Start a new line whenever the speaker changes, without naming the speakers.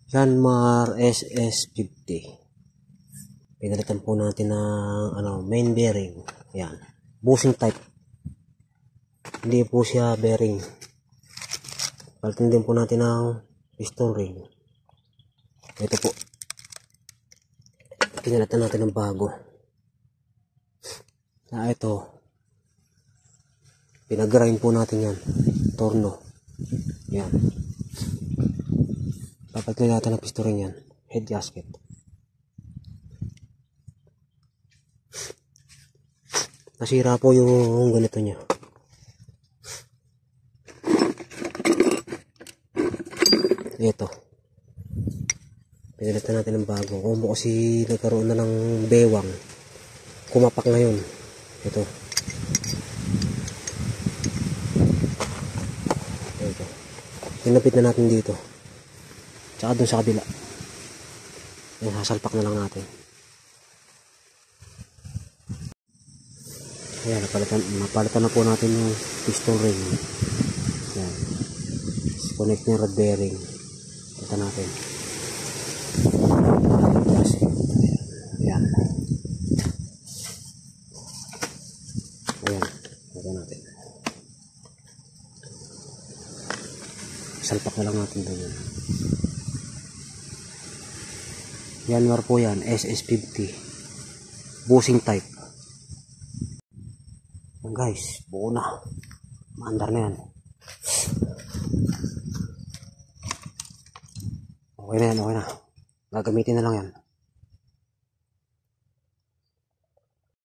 Yanmar SS50. Pinalitan po natin ng main bearing. Yan. Bushing type. Hindi po siya bearing. Palitan din po natin ng piston ring. Ito po. Pinalitan natin ng bago. Ito. Pinag-grind po natin yan. Torno. Yan. Papalitan natin ng piston ring yan. Head gasket. Nasira po yung ganito niya. Ito. Pinalitan natin ng bago. Kung kasi nagkaroon na ng bewang. Kumapak ngayon. Ito. Ito. Pinapit na natin dito. Tsaka dun sa kabila. Yung sasalpak na lang natin. Ayan, napalitan na po natin yung piston ring. Ayan. Connect yung rod bearing. Ito natin. Ayan. Ayan. Ito natin. Salpak na lang natin doon. Yanmar po yan. SS50. Bushing type. Guys, buo na. Maandar na yan. Okay na yan, okay na. Gagamitin na lang yan.